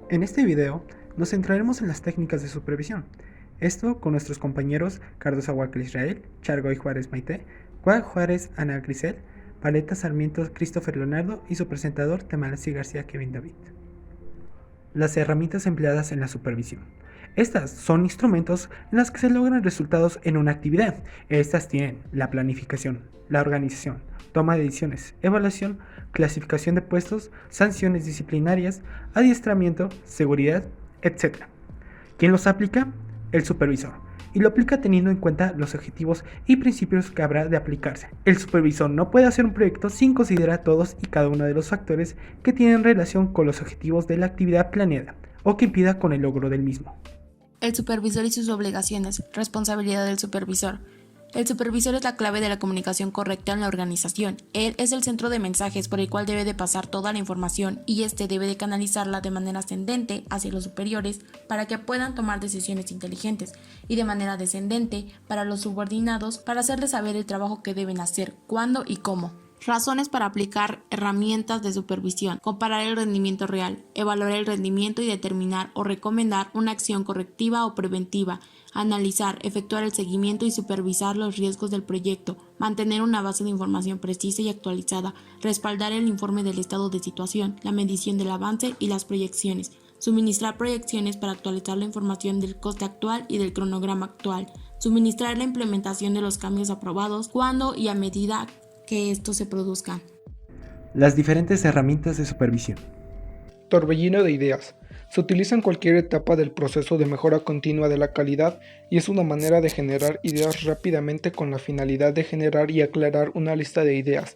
En este video nos centraremos en las técnicas de supervisión. Esto con nuestros compañeros Carlos Aguacal Israel, Chargoy Juárez Maite, Juan Juárez Ana Grisel, Paleta Sarmiento Christopher Leonardo y su presentador Temalasi García Kevin David. Las herramientas empleadas en la supervisión. Estas son instrumentos en los que se logran resultados en una actividad. Estas tienen la planificación, la organización, toma de decisiones, evaluación, clasificación de puestos, sanciones disciplinarias, adiestramiento, seguridad, etc. ¿Quién los aplica? El supervisor. Y lo aplica teniendo en cuenta los objetivos y principios que habrá de aplicarse. El supervisor no puede hacer un proyecto sin considerar todos y cada uno de los factores que tienen relación con los objetivos de la actividad planeada o que impida con el logro del mismo. El supervisor y sus obligaciones. Responsabilidad del supervisor. El supervisor es la clave de la comunicación correcta en la organización. Él es el centro de mensajes por el cual debe de pasar toda la información y este debe de canalizarla de manera ascendente hacia los superiores para que puedan tomar decisiones inteligentes y de manera descendente para los subordinados para hacerles saber el trabajo que deben hacer, cuándo y cómo. Razones para aplicar herramientas de supervisión. Comparar el rendimiento real, evaluar el rendimiento y determinar o recomendar una acción correctiva o preventiva, analizar, efectuar el seguimiento y supervisar los riesgos del proyecto, mantener una base de información precisa y actualizada, respaldar el informe del estado de situación, la medición del avance y las proyecciones, suministrar proyecciones para actualizar la información del coste actual y del cronograma actual, suministrar la implementación de los cambios aprobados cuando y a medida que estos se produzcan. Las diferentes herramientas de supervisión. Torbellino de ideas. Se utiliza en cualquier etapa del proceso de mejora continua de la calidad y es una manera de generar ideas rápidamente con la finalidad de generar y aclarar una lista de ideas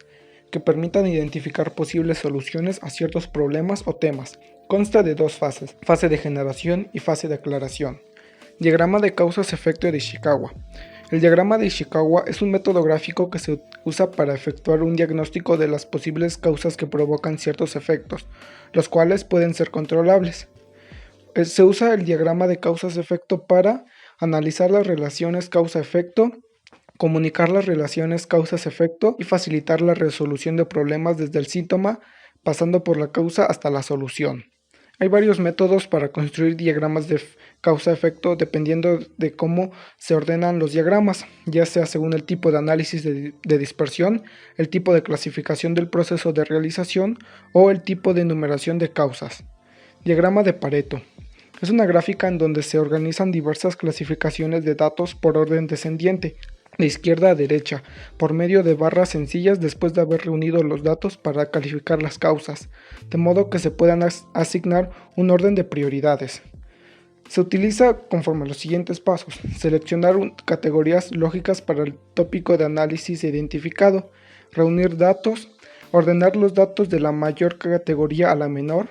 que permitan identificar posibles soluciones a ciertos problemas o temas. Consta de dos fases, fase de generación y fase de aclaración. Diagrama de causas-efecto de Ishikawa. El diagrama de Ishikawa es un método gráfico que se usa para efectuar un diagnóstico de las posibles causas que provocan ciertos efectos, los cuales pueden ser controlables. Se usa el diagrama de causas-efecto para analizar las relaciones causa-efecto, comunicar las relaciones causas-efecto y facilitar la resolución de problemas desde el síntoma, pasando por la causa hasta la solución. Hay varios métodos para construir diagramas de causa-efecto dependiendo de cómo se ordenan los diagramas, ya sea según el tipo de análisis de dispersión, el tipo de clasificación del proceso de realización o el tipo de numeración de causas. Diagrama de Pareto. Es una gráfica en donde se organizan diversas clasificaciones de datos por orden descendiente, de izquierda a derecha, por medio de barras sencillas después de haber reunido los datos para calificar las causas, de modo que se puedan asignar un orden de prioridades. Se utiliza conforme a los siguientes pasos: seleccionar categorías lógicas para el tópico de análisis identificado, reunir datos, ordenar los datos de la mayor categoría a la menor,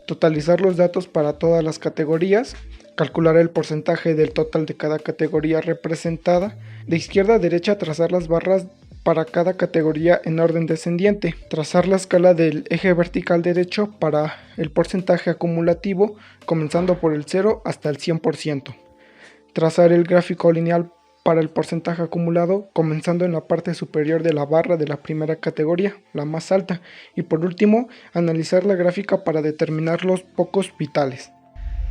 totalizar los datos para todas las categorías, calcular el porcentaje del total de cada categoría representada, de izquierda a derecha trazar las barras para cada categoría en orden descendiente, trazar la escala del eje vertical derecho para el porcentaje acumulativo, comenzando por el 0 hasta el 100%, trazar el gráfico lineal para el porcentaje acumulado, comenzando en la parte superior de la barra de la primera categoría, la más alta, y por último, analizar la gráfica para determinar los pocos vitales.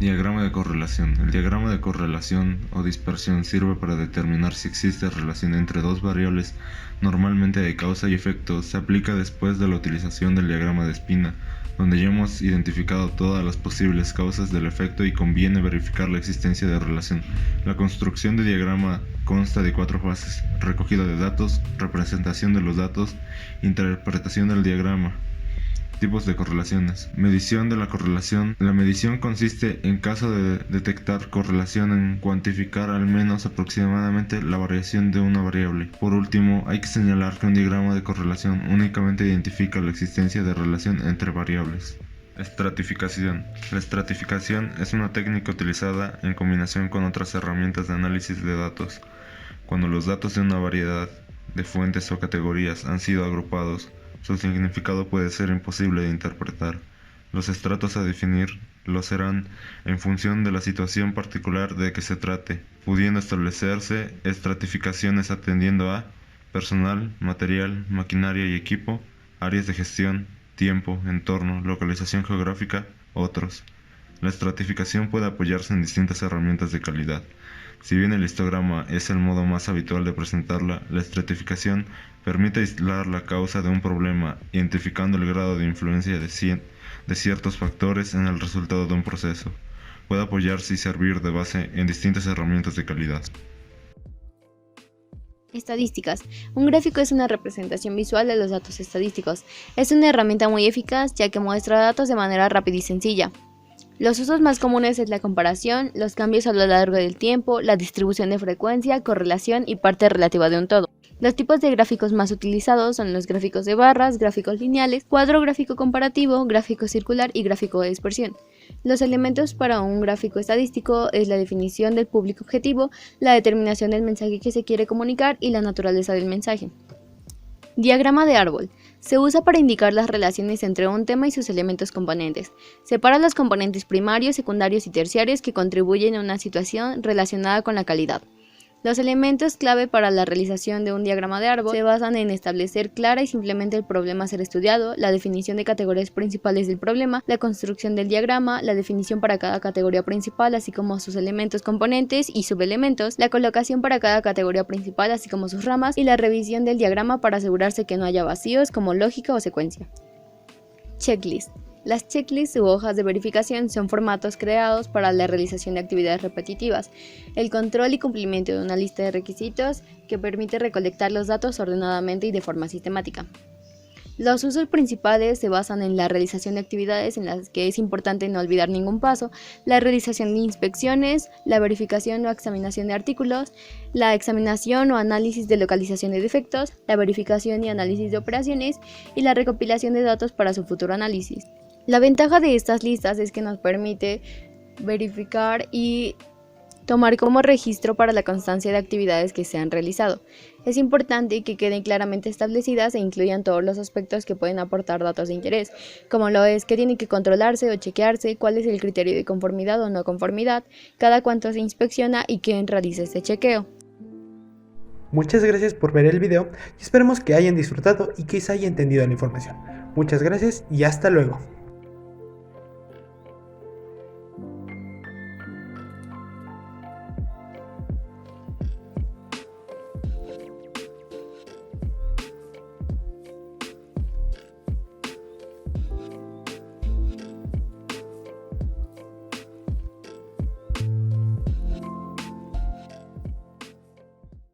Diagrama de correlación. El diagrama de correlación o dispersión sirve para determinar si existe relación entre dos variables, normalmente de causa y efecto. Se aplica después de la utilización del diagrama de espina, donde ya hemos identificado todas las posibles causas del efecto y conviene verificar la existencia de relación. La construcción de diagrama consta de 4 fases: recogida de datos, representación de los datos, interpretación del diagrama. Tipos de correlaciones. Medición de la correlación. La medición consiste, en caso de detectar correlación, en cuantificar al menos aproximadamente la variación de una variable. Por último, hay que señalar que un diagrama de correlación únicamente identifica la existencia de relación entre variables. Estratificación. La estratificación es una técnica utilizada en combinación con otras herramientas de análisis de datos. Cuando los datos de una variedad de fuentes o categorías han sido agrupados, su significado puede ser imposible de interpretar. Los estratos a definir lo serán en función de la situación particular de que se trate, pudiendo establecerse estratificaciones atendiendo a personal, material, maquinaria y equipo, áreas de gestión, tiempo, entorno, localización geográfica, otros. La estratificación puede apoyarse en distintas herramientas de calidad. Si bien el histograma es el modo más habitual de presentarla, la estratificación permite aislar la causa de un problema, identificando el grado de influencia de ciertos factores en el resultado de un proceso. Puede apoyarse y servir de base en distintas herramientas de calidad. Estadísticas. Un gráfico es una representación visual de los datos estadísticos. Es una herramienta muy eficaz ya que muestra datos de manera rápida y sencilla. Los usos más comunes es la comparación, los cambios a lo largo del tiempo, la distribución de frecuencia, correlación y parte relativa de un todo. Los tipos de gráficos más utilizados son los gráficos de barras, gráficos lineales, cuadro gráfico comparativo, gráfico circular y gráfico de dispersión. Los elementos para un gráfico estadístico es la definición del público objetivo, la determinación del mensaje que se quiere comunicar y la naturaleza del mensaje. Diagrama de árbol. Se usa para indicar las relaciones entre un tema y sus elementos componentes. Separa los componentes primarios, secundarios y terciarios que contribuyen a una situación relacionada con la calidad. Los elementos clave para la realización de un diagrama de árbol se basan en establecer clara y simplemente el problema a ser estudiado, la definición de categorías principales del problema, la construcción del diagrama, la definición para cada categoría principal así como sus elementos componentes y subelementos, la colocación para cada categoría principal así como sus ramas y la revisión del diagrama para asegurarse que no haya vacíos como lógica o secuencia. Checklist. Las checklists u hojas de verificación son formatos creados para la realización de actividades repetitivas, el control y cumplimiento de una lista de requisitos que permite recolectar los datos ordenadamente y de forma sistemática. Los usos principales se basan en la realización de actividades en las que es importante no olvidar ningún paso, la realización de inspecciones, la verificación o examinación de artículos, la examinación o análisis de localización de defectos, la verificación y análisis de operaciones y la recopilación de datos para su futuro análisis. La ventaja de estas listas es que nos permite verificar y tomar como registro para la constancia de actividades que se han realizado. Es importante que queden claramente establecidas e incluyan todos los aspectos que pueden aportar datos de interés, como lo es que tiene que controlarse o chequearse, cuál es el criterio de conformidad o no conformidad, cada cuánto se inspecciona y quién realiza este chequeo. Muchas gracias por ver el video y esperemos que hayan disfrutado y que se haya entendido la información. Muchas gracias y hasta luego.